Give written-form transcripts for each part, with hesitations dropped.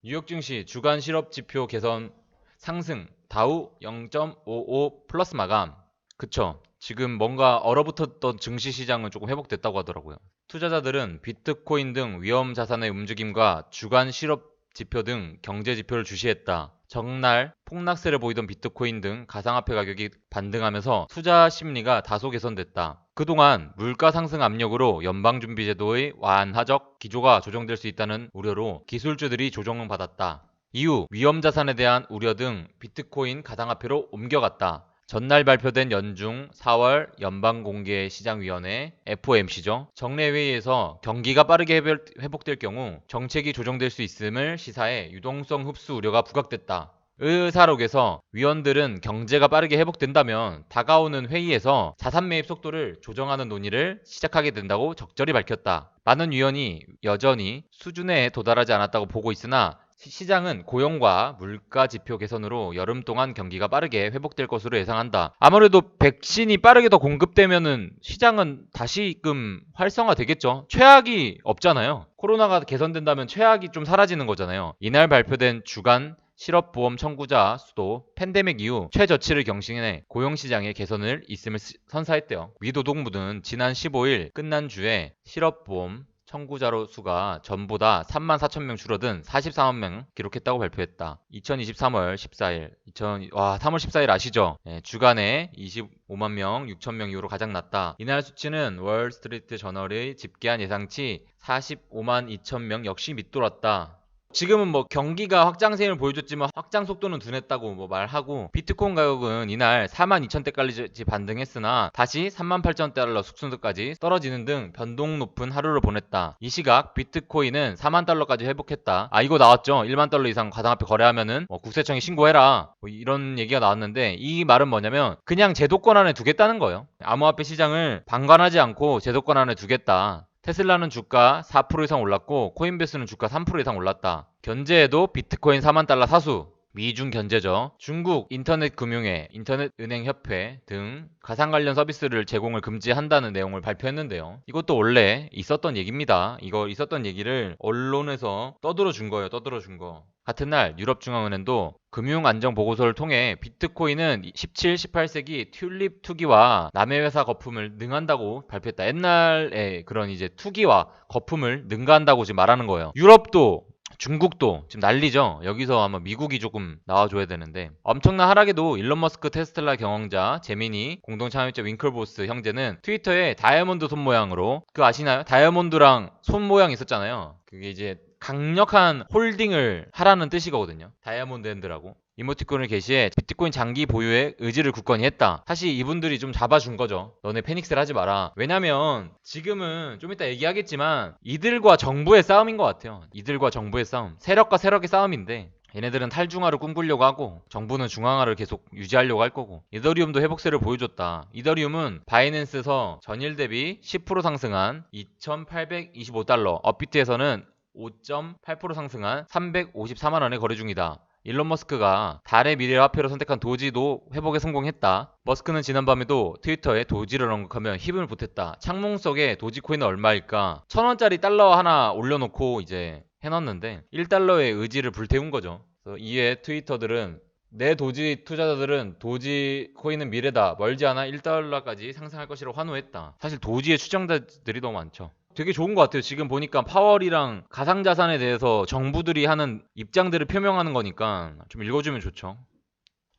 뉴욕 증시 주간 실업 지표 개선 상승, 다우 0.55 플러스 마감. 그쵸. 지금 뭔가 얼어붙었던 증시 시장은 조금 회복됐다고 하더라고요. 투자자들은 비트코인 등 위험 자산의 움직임과 주간 실업 지표 등 경제 지표를 주시했다. 전날 폭락세를 보이던 비트코인 등 가상화폐 가격이 반등하면서 투자 심리가 다소 개선됐다. 그동안 물가 상승 압력으로 연방준비제도의 완화적 기조가 조정될 수 있다는 우려로 기술주들이 조정을 받았다. 이후 위험자산에 대한 우려 등 비트코인 가상화폐로 옮겨갔다. 전날 발표된 연중 4월 연방공개시장위원회 FOMC죠. 정례회의에서 경기가 빠르게 회복될 경우 정책이 조정될 수 있음을 시사해 유동성 흡수 우려가 부각됐다. 의사록에서 위원들은 경제가 빠르게 회복된다면 다가오는 회의에서 자산 매입 속도를 조정하는 논의를 시작하게 된다고 적절히 밝혔다. 많은 위원이 여전히 수준에 도달하지 않았다고 보고 있으나 시장은 고용과 물가 지표 개선으로 여름 동안 경기가 빠르게 회복될 것으로 예상한다. 아무래도 백신이 빠르게 더 공급되면은 시장은 다시금 활성화되겠죠. 최악이 없잖아요. 코로나가 개선된다면 최악이 좀 사라지는 거잖아요. 이날 발표된 주간 실업보험 청구자 수도 팬데믹 이후 최저치를 경신해 고용시장의 개선을 있음을 선사했대요. 미 노동부는 지난 15일 끝난 주에 실업보험 청구자로 수가 전보다 3만 4천 명 줄어든 44만 명 기록했다고 발표했다. 2023월 14일, 3월 14일 아시죠? 네, 주간에 25만 명, 6천 명 이후로 가장 낮다. 이날 수치는 월스트리트 저널의 집계한 예상치 45만 2천 명 역시 밑돌았다. 지금은 뭐 경기가 확장세를 보여줬지만 확장 속도는 둔했다고 뭐 말하고 비트코인 가격은 이날 42,000대까지 반등했으나 다시 38,000달러 숙순도까지 떨어지는 등 변동 높은 하루를 보냈다. 이 시각 비트코인은 4만 달러까지 회복했다. 이거 나왔죠. 1만 달러 이상 가상화폐 거래하면은 국세청에 신고해라. 뭐 이런 얘기가 나왔는데 이 말은 뭐냐면 그냥 제도권 안에 두겠다는 거예요. 암호화폐 시장을 방관하지 않고 제도권 안에 두겠다. 테슬라는 주가 4% 이상 올랐고 코인베이스는 주가 3% 이상 올랐다. 견제에도 비트코인 4만 달러 사수, 미중 견제죠. 중국 인터넷 금융회, 인터넷 은행 협회 등 가상 관련 서비스를 제공을 금지한다는 내용을 발표했는데요. 이것도 원래 있었던 얘기입니다. 이거 있었던 얘기를 언론에서 떠들어 준 거예요. 떠들어 준 거. 같은 날 유럽중앙은행도 금융안정보고서를 통해 비트코인은 17, 18세기 튤립 투기와 남의 회사 거품을 능한다고 발표했다. 옛날에 그런 이제 투기와 거품을 능가한다고 지금 말하는 거예요. 유럽도 중국도 지금 난리죠. 여기서 아마 미국이 조금 나와줘야 되는데 엄청난 하락에도 일론 머스크 테슬라 경영자 제미니 공동 창업자 윙클보스 형제는 트위터에 다이아몬드 손 모양으로 그거 아시나요? 다이아몬드랑 손 모양 있었잖아요. 그게 이제 강력한 홀딩을 하라는 뜻이거든요. 다이아몬드 핸드라고. 이모티콘을 게시해 비트코인 장기 보유에 의지를 굳건히 했다. 사실 이분들이 좀 잡아준 거죠. 너네 패닉스를 하지 마라. 왜냐면 지금은 좀 이따 얘기하겠지만 이들과 정부의 싸움인 것 같아요. 이들과 정부의 싸움. 세력과 세력의 싸움인데 얘네들은 탈중화를 꿈꾸려고 하고 정부는 중앙화를 계속 유지하려고 할 거고 이더리움도 회복세를 보여줬다. 이더리움은 바이낸스에서 전일 대비 10% 상승한 2,825달러, 업비트에서는 5.8% 상승한 354만 원에 거래 중이다. 일론 머스크가 달의 미래 화폐로 선택한 도지도 회복에 성공했다. 머스크는 지난밤에도 트위터에 도지를 언급하며 힘을 보탰다. 창문 속에 도지코인은 얼마일까? 1,000원짜리 달러 하나 올려놓고 이제 해놨는데 1달러의 의지를 불태운 거죠. 그래서 이에 트위터들은 내 도지 투자자들은 도지 코인은 미래다. 멀지 않아 1달러까지 상승할 것이라고 환호했다. 사실 도지의 추정자들이 너무 많죠. 되게 좋은 것 같아요. 지금 보니까 파월이랑 가상자산에 대해서 정부들이 하는 입장들을 표명하는 거니까 좀 읽어주면 좋죠.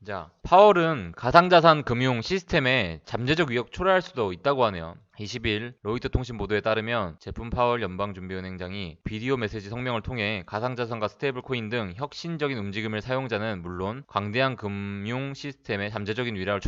자, 파월은 가상자산 금융 시스템에 잠재적 위협 초래할 수도 있다고 하네요. 20일 로이터 통신 보도에 따르면 제품 파월 연방준비은행장이 비디오 메시지 성명을 통해 가상자산과 스테이블 코인 등 혁신적인 움직임을 사용자는 물론 광대한 금융 시스템에 잠재적인 위락을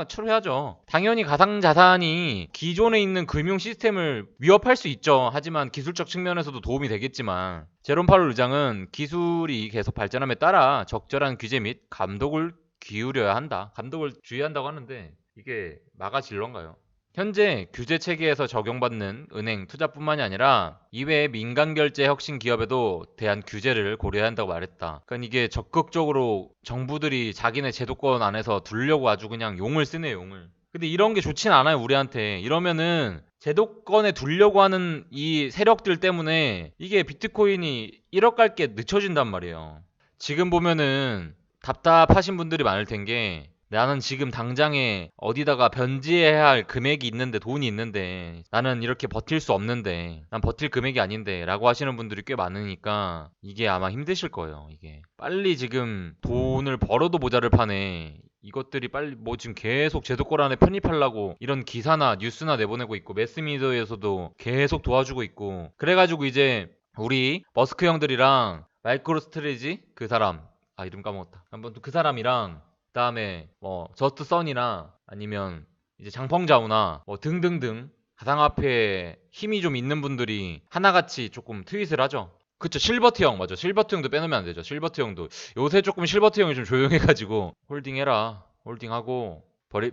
초래하죠. 당연히 가상자산이 기존에 있는 금융 시스템을 위협할 수 있죠. 하지만 기술적 측면에서도 도움이 되겠지만 제롬 파월 의장은 기술이 계속 발전함에 따라 적절한 규제 및 감독을 기울여야 한다. 감독을 주의한다고 하는데 이게 마가질런가요? 현재 규제 체계에서 적용받는 은행 투자뿐만이 아니라 이외의 민간 결제 혁신 기업에도 대한 규제를 고려해야 한다고 말했다. 그러니까 이게 적극적으로 정부들이 자기네 제도권 안에서 두려고 아주 그냥 용을 쓰네, 용을. 근데 이런 게 좋진 않아요, 우리한테. 이러면은 제도권에 두려고 하는 이 세력들 때문에 이게 비트코인이 1억 갈 게 늦춰진단 말이에요. 지금 보면은 답답하신 분들이 많을 텐게, 나는 지금 당장에 어디다가 변제해야 할 금액이 있는데, 돈이 있는데, 나는 이렇게 버틸 수 없는데, 난 버틸 금액이 아닌데 라고 하시는 분들이 꽤 많으니까 이게 아마 힘드실 거예요. 이게 빨리 지금 돈을 벌어도 모자를 파네. 이것들이 빨리 뭐 지금 계속 제도권 안에 편입하려고 이런 기사나 뉴스나 내보내고 있고, 매스미디어에서도 계속 도와주고 있고, 그래가지고 이제 우리 머스크 형들이랑 마이크로 스트레지 그 사람, 아 이름 까먹었다, 한번 그 사람이랑, 그다음에 뭐 저스트 선이나 아니면 이제 장펑자우나 뭐 등등등 가상화폐에 힘이 좀 있는 분들이 하나같이 조금 트윗을 하죠. 그쵸, 실버트 형, 맞아. 실버트 형도 빼놓으면 안 되죠. 실버트 형도 요새 조금, 실버트 형이 좀 조용해가지고 홀딩해라, 홀딩하고,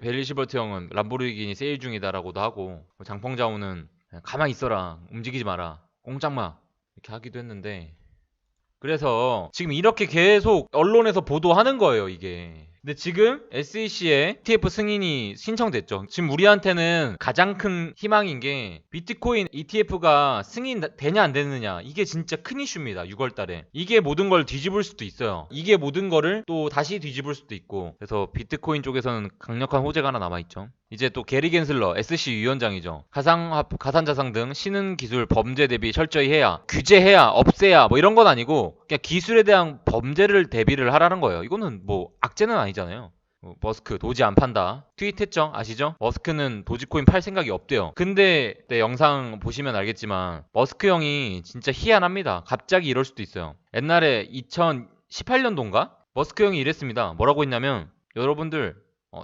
벨리 실버트 형은 람보르기니 세일 중이다라고도 하고, 장펑자우는 그냥 가만히 있어라, 움직이지 마라, 꼼짝마, 이렇게 하기도 했는데, 그래서 지금 이렇게 계속 언론에서 보도하는 거예요, 이게. 근데 지금 SEC에 ETF 승인이 신청됐죠. 지금 우리한테는 가장 큰 희망인 게 비트코인 ETF가 승인 되냐 안 되느냐, 이게 진짜 큰 이슈입니다. 6월 달에 이게 모든 걸 뒤집을 수도 있어요. 이게 모든 거를 또 다시 뒤집을 수도 있고. 그래서 비트코인 쪽에서는 강력한 호재가 하나 남아있죠. 이제 또 게리 겐슬러 SC 위원장이죠. 가상자산 등 신흥기술 범죄 대비 철저히 해야, 규제해야, 없애야, 뭐 이런 건 아니고 그냥 기술에 대한 범죄를 대비를 하라는 거예요. 이거는 뭐 악재는 아니잖아요. 머스크 도지 안 판다 트윗했죠, 아시죠? 머스크는 도지코인 팔 생각이 없대요. 근데 내 영상 보시면 알겠지만 머스크 형이 진짜 희한합니다. 갑자기 이럴 수도 있어요. 옛날에 2018년도인가 머스크 형이 이랬습니다. 뭐라고 했냐면, 여러분들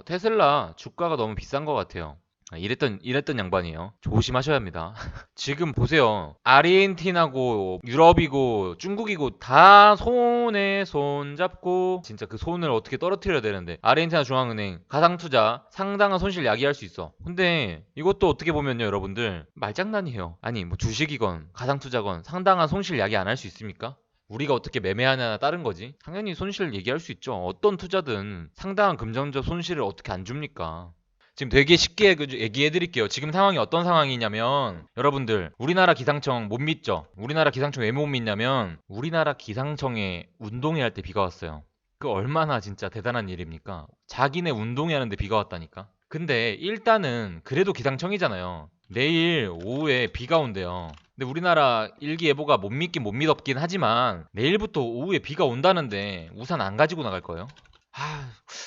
테슬라 주가가 너무 비싼 것 같아요. 이랬던 양반이에요. 조심하셔야 합니다. 지금 보세요. 아르헨티나고 유럽이고 중국이고 다 손에 손 잡고 진짜 그 손을 어떻게 떨어뜨려야 되는데, 아르헨티나 중앙은행 가상투자 상당한 손실 야기할 수 있어. 근데 이것도 어떻게 보면요, 여러분들 말장난이에요. 아니 뭐 주식이건 가상투자건 상당한 손실 야기 안 할 수 있습니까? 우리가 어떻게 매매하냐에 따른 거지. 당연히 손실 얘기할 수 있죠. 어떤 투자든 상당한 금전적 손실을 어떻게 안 줍니까? 지금 되게 쉽게 얘기해 드릴게요. 지금 상황이 어떤 상황이냐면, 여러분들 우리나라 기상청 못 믿죠? 우리나라 기상청 왜 못 믿냐면, 우리나라 기상청에 운동회 할 때 비가 왔어요. 그 얼마나 진짜 대단한 일입니까? 자기네 운동회 하는데 비가 왔다니까. 근데 일단은 그래도 기상청이잖아요. 내일 오후에 비가 온대요. 근데 우리나라 일기예보가 못 믿긴 못 믿었긴 하지만 내일부터 오후에 비가 온다는데 우산 안 가지고 나갈 거예요?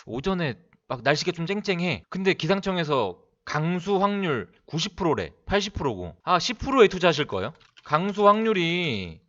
오전에 막 날씨가 좀 쨍쨍해. 근데 기상청에서 강수 확률 90%래. 80%고. 10%에 투자하실 거예요? 강수 확률이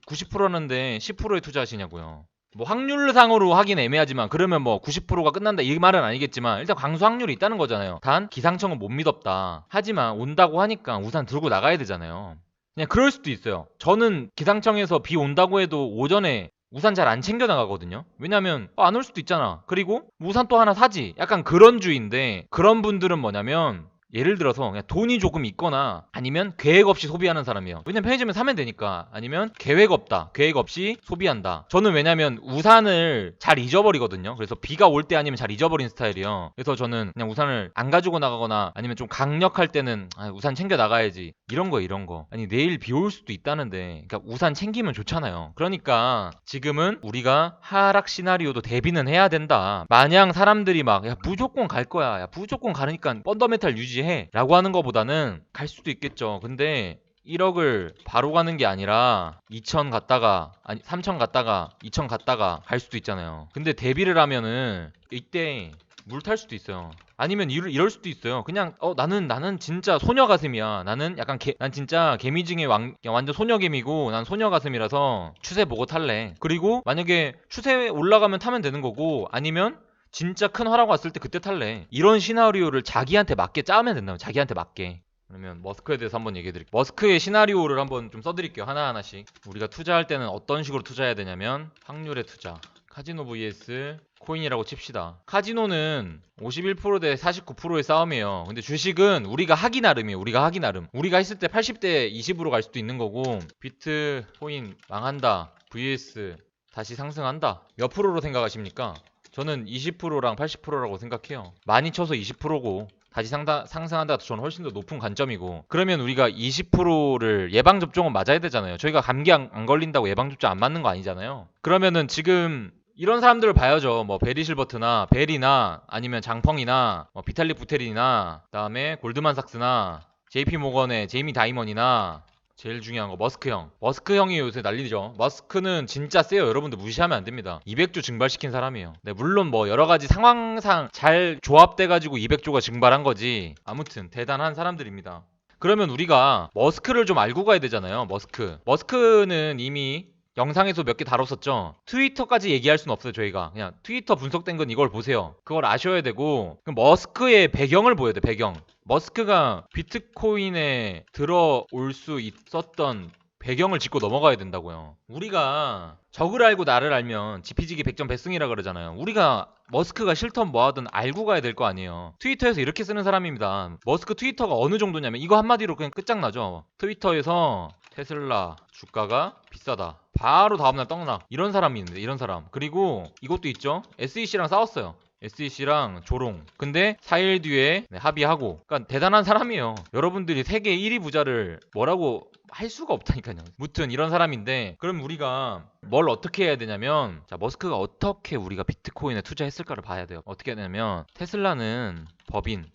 90%라는데 10%에 투자하시냐고요. 뭐 확률상으로 하긴 애매하지만, 그러면 뭐 90%가 끝난다 이 말은 아니겠지만, 일단 강수 확률이 있다는 거잖아요. 단 기상청은 못 믿었다. 하지만 온다고 하니까 우산 들고 나가야 되잖아요. 그냥 그럴 수도 있어요. 저는 기상청에서 비 온다고 해도 오전에 우산 잘 안 챙겨 나가거든요. 왜냐면 안 올 수도 있잖아. 그리고 우산 또 하나 사지. 약간 그런 주의인데, 그런 분들은 뭐냐면 예를 들어서 그냥 돈이 조금 있거나 아니면 계획 없이 소비하는 사람이에요. 왜냐면 편의점에 사면 되니까. 아니면 계획 없다, 계획 없이 소비한다. 저는 왜냐면 우산을 잘 잊어버리거든요. 그래서 비가 올 때 아니면 잘 잊어버린 스타일이에요. 그래서 저는 그냥 우산을 안 가지고 나가거나, 아니면 좀 강력할 때는 우산 챙겨 나가야지, 이런 거. 아니 내일 비 올 수도 있다는데, 그러니까 우산 챙기면 좋잖아요. 그러니까 지금은 우리가 하락 시나리오도 대비는 해야 된다. 마냥 사람들이 막 야 무조건 갈 거야, 야 무조건 가니까 펀더멘탈 유지해 라고 하는 것보다는 갈 수도 있겠죠. 근데 1억을 바로 가는 게 아니라 2천 갔다가, 아니 3천 갔다가 2천 갔다가 갈 수도 있잖아요. 근데 대비를 하면은 이때 물 탈 수도 있어요. 아니면 이럴 수도 있어요. 그냥 나는 진짜 소녀 가슴이야. 나는 약간 난 진짜 개미 중에 완전 소녀 개미고, 난 소녀 가슴이라서 추세 보고 탈래. 그리고 만약에 추세 올라가면 타면 되는 거고, 아니면 진짜 큰 화랑 왔을 때 그때 탈래. 이런 시나리오를 자기한테 맞게 짜면 된다면, 자기한테 맞게. 그러면 머스크에 대해서 한번 얘기해 드릴게요. 머스크의 시나리오를 한번 좀 써드릴게요. 하나하나씩. 우리가 투자할 때는 어떤 식으로 투자해야 되냐면, 확률의 투자. 카지노 vs 코인이라고 칩시다. 카지노는 51% 대 49%의 싸움이에요. 근데 주식은 우리가 하기 나름이에요. 우리가 했을 때 80대 20으로 갈 수도 있는 거고, 비트코인 망한다 vs 다시 상승한다. 몇 프로로 생각하십니까? 저는 20%랑 80%라고 생각해요. 많이 쳐서 20%고 다시 상승한다가 저는 훨씬 더 높은 관점이고, 그러면 우리가 20%를 예방접종은 맞아야 되잖아요. 저희가 감기 안 걸린다고 예방접종 안 맞는 거 아니잖아요. 그러면은 지금 이런 사람들을 봐야죠. 뭐 베리실버트나 벨이나 아니면 장펑이나 뭐 비탈릭 부테린이나 그다음에 골드만삭스나 JP모건의 제이미 다이먼이나 제일 중요한 거 머스크 형. 머스크 형이 요새 난리죠. 머스크는 진짜 세요. 여러분들 무시하면 안 됩니다. 200조 증발시킨 사람이에요. 네, 물론 뭐 여러 가지 상황상 잘 조합돼 가지고 200조가 증발한 거지. 아무튼 대단한 사람들입니다. 그러면 우리가 머스크를 좀 알고 가야 되잖아요. 머스크는 이미 영상에서 몇 개 다뤘었죠. 트위터까지 얘기할 수는 없어요. 저희가 그냥 트위터 분석된 건 이걸 보세요. 그걸 아셔야 되고, 그럼 머스크의 배경을 보여야 돼. 배경. 머스크가 비트코인에 들어올 수 있었던 배경을 짚고 넘어가야 된다고요. 우리가 적을 알고 나를 알면 지피지기 백전백승이라 그러잖아요. 우리가 머스크가 싫던 뭐하든 알고 가야 될 거 아니에요. 트위터에서 이렇게 쓰는 사람입니다. 머스크 트위터가 어느 정도냐면 이거 한마디로 그냥 끝장나죠. 트위터에서 테슬라 주가가 비싸다, 바로 다음날 떡락. 이런 사람이 있는데, 이런 사람. 그리고 이것도 있죠. SEC랑 싸웠어요. SEC랑 조롱. 근데 4일 뒤에 합의하고. 그러니까 대단한 사람이에요. 여러분들이 세계 1위 부자를 뭐라고 할 수가 없다니까요. 무튼 이런 사람인데, 그럼 우리가 뭘 어떻게 해야 되냐면, 자, 머스크가 어떻게 우리가 비트코인에 투자했을까를 봐야 돼요. 어떻게 하냐면, 테슬라는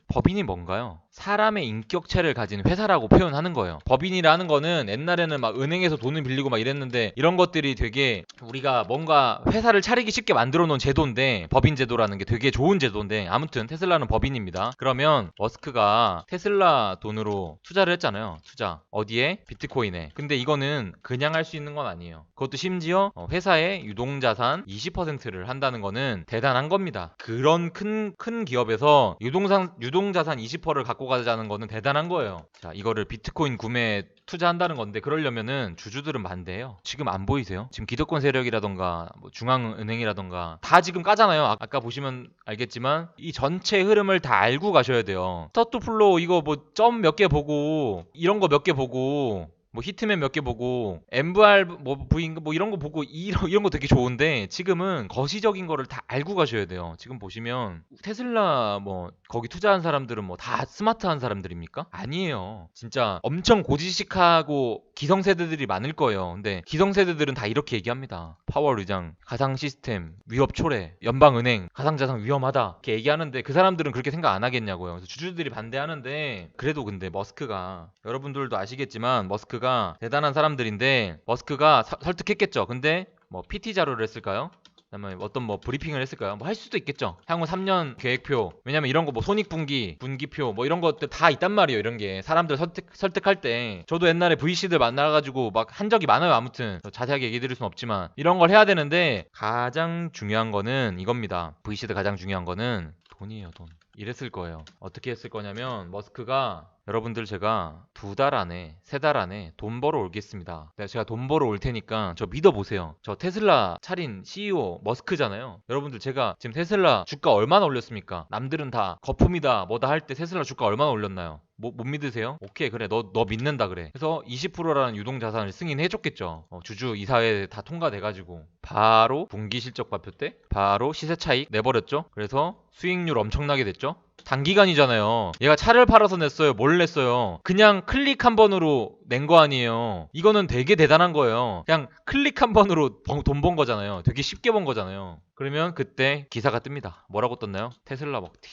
법인이 뭔가요? 사람의 인격체를 가진 회사라고 표현하는 거예요. 법인이라는 거는 옛날에는 막 은행에서 돈을 빌리고 막 이랬는데, 이런 것들이 되게 우리가 뭔가 회사를 차리기 쉽게 만들어 놓은 제도인데, 법인 제도라는 게 되게 좋은 제도인데, 아무튼 테슬라는 법인입니다. 그러면 머스크가 테슬라 돈으로 투자를 했잖아요. 투자. 어디에? 비트코인에. 근데 이거는 그냥 할 수 있는 건 아니에요. 그것도 심지어 회사의 유동자산 20%를 한다는 거는 대단한 겁니다. 그런 큰 기업에서 유동자산 20%를 갖고 가자는 거는 대단한 거예요. 자, 이거를 비트코인 구매에 투자한다는 건데, 그러려면은 주주들은 반대해요. 지금 안 보이세요? 지금 기득권 세력이라던가 뭐 중앙은행이라던가 다 지금 까잖아요. 아까 보시면 알겠지만 이 전체 흐름을 다 알고 가셔야 돼요. 스타트플로우 이거 뭐 점 몇 개 보고, 이런 거 몇 개 보고, 뭐 히트맨 몇 개 보고, MVR 뭐 부인 뭐 이런 거 보고, 이런 거 되게 좋은데, 지금은 거시적인 거를 다 알고 가셔야 돼요. 지금 보시면 테슬라 뭐 거기 투자한 사람들은 뭐 다 스마트한 사람들입니까? 아니에요. 진짜 엄청 고지식하고 기성세대들이 많을 거예요. 근데 기성세대들은 다 이렇게 얘기합니다. 파월 의장, 가상 시스템 위협 초래, 연방은행 가상자산 위험하다 이렇게 얘기하는데, 그 사람들은 그렇게 생각 안 하겠냐고요. 그래서 주주들이 반대하는데, 그래도 근데 머스크가, 여러분들도 아시겠지만 머스크가 대단한 사람들인데, 머스크가 설득했겠죠. 근데 뭐 PT 자료를 했을까요? 그다음에 어떤 뭐 브리핑을 했을까요? 뭐 할 수도 있겠죠. 향후 3년 계획표. 왜냐면 이런 거 뭐 손익분기, 분기표 뭐 이런 것들 다 있단 말이에요. 이런 게 사람들 설득할 때, 저도 옛날에 VC들 만나가지고 막 한 적이 많아요. 아무튼 자세하게 얘기 드릴 순 없지만 이런 걸 해야 되는데, 가장 중요한 거는 이겁니다. VC들 가장 중요한 거는 돈이에요. 돈. 이랬을 거예요. 어떻게 했을 거냐면, 머스크가 여러분들 제가 2달 안에 3달 안에 돈 벌어 올겠습니다. 제가 돈 벌어 올 테니까 저 믿어보세요. 저 테슬라 차린 CEO 머스크잖아요. 여러분들 제가 지금 테슬라 주가 얼마나 올렸습니까? 남들은 다 거품이다 뭐다 할 때 테슬라 주가 얼마나 올렸나요? 못 믿으세요? 오케이, 그래, 너 믿는다 그래. 그래서 20%라는 유동자산을 승인해줬겠죠. 주주 이사회 다 통과돼가지고 바로 분기 실적 발표 때 바로 시세 차익 내버렸죠. 그래서 수익률 엄청나게 됐죠. 단기간이잖아요. 얘가 차를 팔아서 냈어요? 뭘 냈어요? 그냥 클릭 한 번으로 낸 거 아니에요. 이거는 되게 대단한 거예요. 그냥 클릭 한 번으로 돈 번 거잖아요. 되게 쉽게 번 거잖아요. 그러면 그때 기사가 뜹니다. 뭐라고 떴나요? 테슬라 먹튀,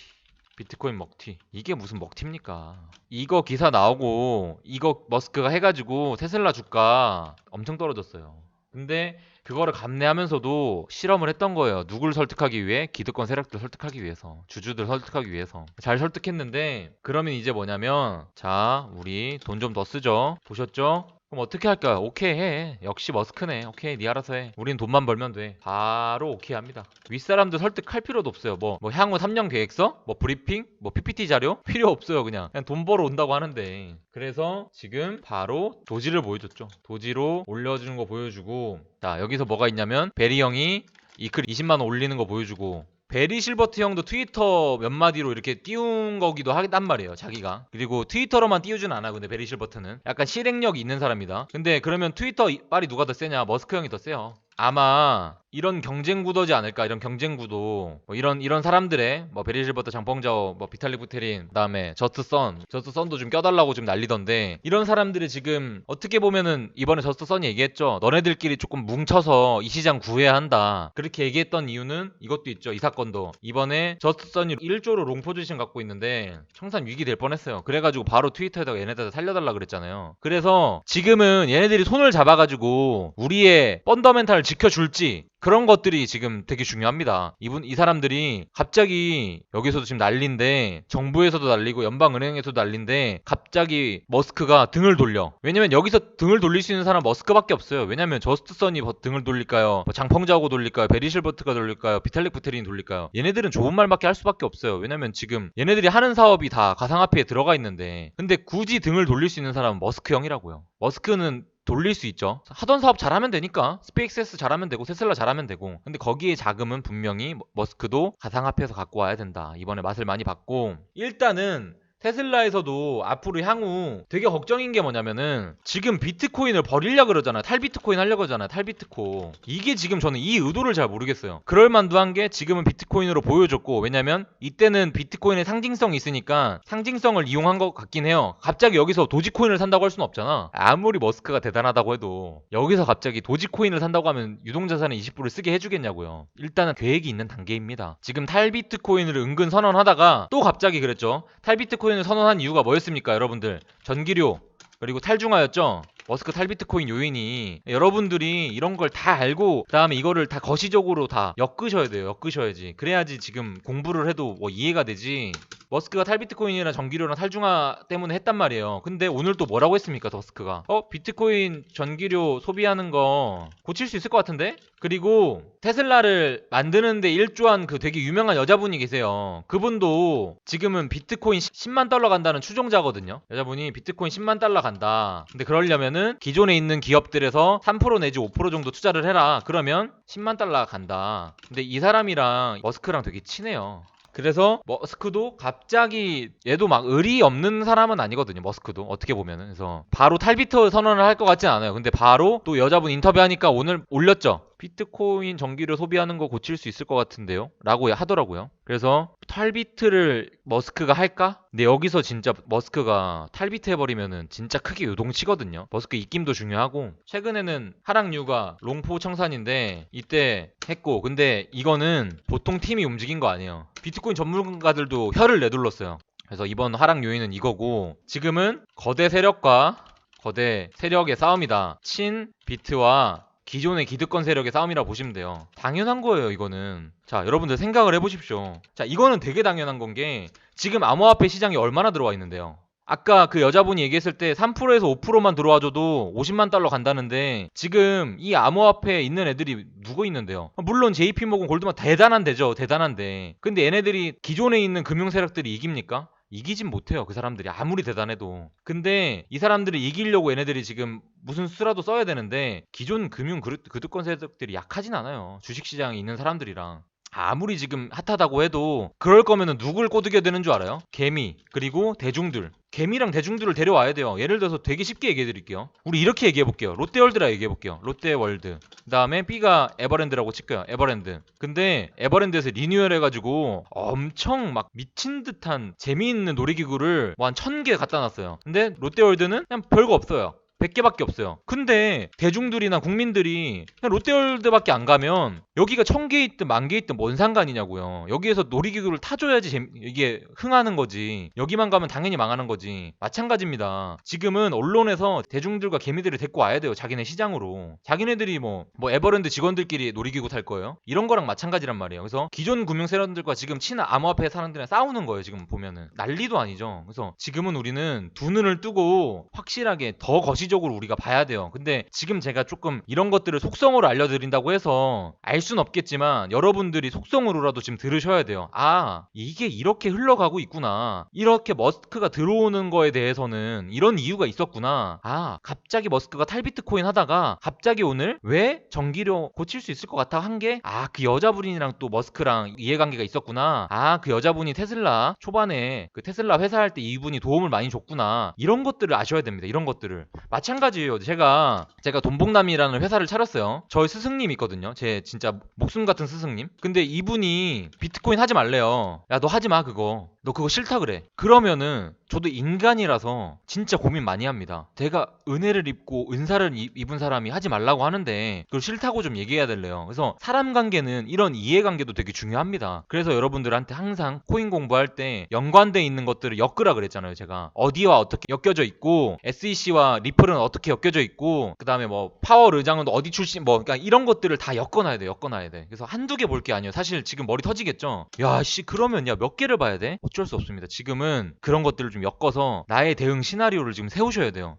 비트코인 먹튀. 이게 무슨 먹튀입니까? 이거 기사 나오고 이거 머스크가 해가지고 테슬라 주가 엄청 떨어졌어요. 근데 그거를 감내하면서도 실험을 했던 거예요. 누굴 설득하기 위해? 기득권 세력들 설득하기 위해서, 주주들 설득하기 위해서. 잘 설득했는데, 그러면 이제 뭐냐면, 자, 우리 돈 좀 더 쓰죠. 보셨죠? 그럼 어떻게 할까요? 오케이 해. 역시 머스크네. 오케이, 니 알아서 해. 우린 돈만 벌면 돼. 바로 오케이 합니다. 윗사람들 설득할 필요도 없어요. 뭐 향후 3년 계획서? 뭐 브리핑? 뭐 PPT 자료? 필요 없어요. 그냥 돈 벌어 온다고 하는데. 그래서 지금 바로 도지를 보여줬죠. 도지로 올려주는 거 보여주고, 자, 여기서 뭐가 있냐면, 베리 형이 이 글 20만원 올리는 거 보여주고, 베리 실버트 형도 트위터 몇 마디로 이렇게 띄운 거기도 하단 말이에요. 자기가. 그리고 트위터로만 띄우진 않아. 근데 베리 실버트는 약간 실행력이 있는 사람이다. 근데 그러면 트위터 빨이 누가 더 세냐? 머스크 형이 더 세요. 아마 이런 경쟁 구도지 않을까. 이런 경쟁 구도, 뭐 이런 사람들의 뭐 베리 실버터, 장펑자오, 뭐 비탈릭 부테린, 그다음에 저스트 선도 좀 껴달라고 좀 난리던데, 이런 사람들이 지금 어떻게 보면은 이번에 저스트 선이 얘기했죠. 너네들끼리 조금 뭉쳐서 이 시장 구해야 한다. 그렇게 얘기했던 이유는 이것도 있죠. 이 사건도 이번에 저스트 선이 1조로 롱 포지션 갖고 있는데 청산 위기 될 뻔했어요. 그래가지고 바로 트위터에다가 얘네들 살려달라 그랬잖아요. 그래서 지금은 얘네들이 손을 잡아가지고 우리의 펀더멘탈을 지켜줄지, 그런 것들이 지금 되게 중요합니다. 이 사람들이 갑자기 여기서도 지금 난리인데, 정부에서도 난리고 연방은행에서도 난리인데, 갑자기 머스크가 등을 돌려. 왜냐면 여기서 등을 돌릴 수 있는 사람 머스크밖에 없어요. 왜냐면 저스트선이 등을 돌릴까요? 뭐 장펑자오고 돌릴까요? 베리 실버트가 돌릴까요? 비탈릭 부테린이 돌릴까요? 얘네들은 좋은 말밖에 할 수밖에 없어요. 왜냐면 지금 얘네들이 하는 사업이 다 가상화폐에 들어가 있는데, 근데 굳이 등을 돌릴 수 있는 사람은 머스크 형이라고요. 머스크는 돌릴 수 있죠. 하던 사업 잘하면 되니까. 스페이스X 잘하면 되고 테슬라 잘하면 되고. 근데 거기에 자금은 분명히 머스크도 가상화폐에서 갖고 와야 된다. 이번에 맛을 많이 봤고, 일단은 테슬라에서도 앞으로 향후 되게 걱정인 게 뭐냐면은, 지금 비트코인을 버리려고 그러잖아요. 탈비트코인 하려고 하잖아요. 탈비트코. 이게 지금 저는 이 의도를 잘 모르겠어요. 그럴 만도 한 게 지금은 비트코인으로 보여줬고, 왜냐면 이때는 비트코인의 상징성이 있으니까 상징성을 이용한 것 같긴 해요. 갑자기 여기서 도지코인을 산다고 할 수는 없잖아. 아무리 머스크가 대단하다고 해도 여기서 갑자기 도지코인을 산다고 하면 유동자산의 20%를 쓰게 해주겠냐고요. 일단은 계획이 있는 단계입니다. 지금 탈비트코인을 은근 선언하다가 또 갑자기 그랬죠. 탈비트코인을 선언한 이유가 뭐였습니까, 여러분들? 전기료 그리고 탈중화였죠. 머스크 탈비트코인 요인이. 여러분들이 이런 걸 다 알고 그다음에 이거를 다 거시적으로 다 엮으셔야 돼요. 엮으셔야지. 그래야지 지금 공부를 해도 뭐 이해가 되지. 머스크가 탈비트코인이랑 전기료랑 탈중화 때문에 했단 말이에요. 근데 오늘 또 뭐라고 했습니까, 머스크가? 비트코인 전기료 소비하는 거 고칠 수 있을 것 같은데? 그리고 테슬라를 만드는데 일조한 그 되게 유명한 여자분이 계세요. 그분도 지금은 비트코인 10만 달러 간다는 추종자거든요. 여자분이 비트코인 10만 달러 간다. 근데 그러려면은 기존에 있는 기업들에서 3% 내지 5% 정도 투자를 해라. 그러면 10만 달러 간다. 근데 이 사람이랑 머스크랑 되게 친해요. 그래서 머스크도 갑자기, 얘도 막 의리 없는 사람은 아니거든요. 머스크도 어떻게 보면은. 그래서 바로 탈비트 선언을 할 것 같진 않아요. 근데 바로 또 여자분 인터뷰하니까 오늘 올렸죠. 비트코인 전기료 소비하는 거 고칠 수 있을 것 같은데요? 라고 하더라고요. 그래서 탈비트를 머스크가 할까? 근데 여기서 진짜 머스크가 탈비트 해버리면은 진짜 크게 요동치거든요. 머스크 입김도 중요하고, 최근에는 하락 이유가 롱포 청산인데 이때 했고, 근데 이거는 보통 팀이 움직인 거 아니에요. 비트코인 전문가들도 혀를 내둘렀어요. 그래서 이번 하락 요인은 이거고, 지금은 거대 세력과 거대 세력의 싸움이다. 친 비트와 기존의 기득권 세력의 싸움이라 보시면 돼요. 당연한 거예요, 이거는. 자, 여러분들 생각을 해보십시오. 자, 이거는 되게 당연한 건 게, 지금 암호화폐 시장이 얼마나 들어와 있는데요. 아까 그 여자분이 얘기했을 때 3%에서 5%만 들어와줘도 50만 달러 간다는데, 지금 이 암호화폐에 있는 애들이 누구 있는데요? 물론 JP모건, 골드만 대단한 데죠. 대단한데. 근데 얘네들이 기존에 있는 금융 세력들이 이깁니까? 이기진 못해요. 그 사람들이 아무리 대단해도. 근데 이 사람들을 이기려고 얘네들이 지금 무슨 수라도 써야 되는데, 기존 금융 그득권 세력들이 약하진 않아요. 주식시장에 있는 사람들이랑. 아무리 지금 핫하다고 해도 그럴 거면은 누굴 꼬드겨야 되는 줄 알아요? 개미, 그리고 대중들. 개미랑 대중들을 데려와야 돼요. 예를 들어서 되게 쉽게 얘기해 드릴게요. 우리 이렇게 얘기해 볼게요. 롯데월드라 얘기해 볼게요. 롯데월드. 그 다음에 B가 에버랜드라고 칠게요. 에버랜드. 근데 에버랜드에서 리뉴얼 해가지고 엄청 막 미친 듯한 재미있는 놀이기구를 뭐 한 1000개 갖다 놨어요. 근데 롯데월드는 그냥 별거 없어요. 100개밖에 없어요. 근데 대중들이나 국민들이 그냥 롯데월드밖에 안 가면 여기가 1000개 있든 10,000개 있든 뭔 상관이냐고요. 여기에서 놀이기구를 타줘야지 이게 흥하는 거지. 여기만 가면 당연히 망하는 거지. 마찬가지입니다. 지금은 언론에서 대중들과 개미들을 데리고 와야 돼요. 자기네 시장으로. 자기네들이 뭐 에버랜드 직원들끼리 놀이기구 탈 거예요? 이런 거랑 마찬가지란 말이에요. 그래서 기존 금융 세력들과 지금 친한 암호화폐 사람들이랑 싸우는 거예요. 지금 보면은 난리도 아니죠. 그래서 지금은 우리는 두 눈을 뜨고 확실하게 더 거시적으로 우리가 봐야 돼요. 근데 지금 제가 조금 이런 것들을 속성으로 알려드린다고 해서 알 순 없겠지만, 여러분들이 속성으로라도 지금 들으셔야 돼요. 아, 이게 이렇게 흘러가고 있구나. 이렇게 머스크가 들어오는 거에 대해서는 이런 이유가 있었구나. 아, 갑자기 머스크가 탈비트코인 하다가 갑자기 오늘 왜 전기료 고칠 수 있을 것 같아 한 게, 아, 그 여자분이랑 또 머스크랑 이해관계가 있었구나. 아, 그 여자분이 테슬라 초반에 그 테슬라 회사 할 때 이분이 도움을 많이 줬구나. 이런 것들을 아셔야 됩니다. 이런 것들을. 마찬가지예요. 제가 돈봉남이라는 회사를 차렸어요. 저희 스승님 있거든요. 제 진짜 목숨 같은 스승님. 근데 이분이 비트코인 하지 말래요. 야, 너 하지 마, 그거. 너 그거 싫다 그래. 그러면은 저도 인간이라서 진짜 고민 많이 합니다. 제가 은혜를 입고 은사를 입은 사람이 하지 말라고 하는데 그걸 싫다고 좀 얘기해야 될래요. 그래서 사람 관계는 이런 이해관계도 되게 중요합니다. 그래서 여러분들한테 항상 코인 공부할 때 연관돼 있는 것들을 엮으라 그랬잖아요. 제가 어디와 어떻게 엮여져 있고 SEC와 리플은 어떻게 엮여져 있고 그 다음에 뭐 파워 르장은 어디 출신 뭐 그러니까 이런 것들을 다 엮어놔야 돼. 엮어놔야 돼. 그래서 한두 개 볼 게 아니에요. 사실 지금 머리 터지겠죠. 야 씨 그러면 야 몇 개를 봐야 돼? 어쩔 수 없습니다. 지금은 그런 것들을 좀 엮어서 나의 대응 시나리오를 지금 세우셔야 돼요.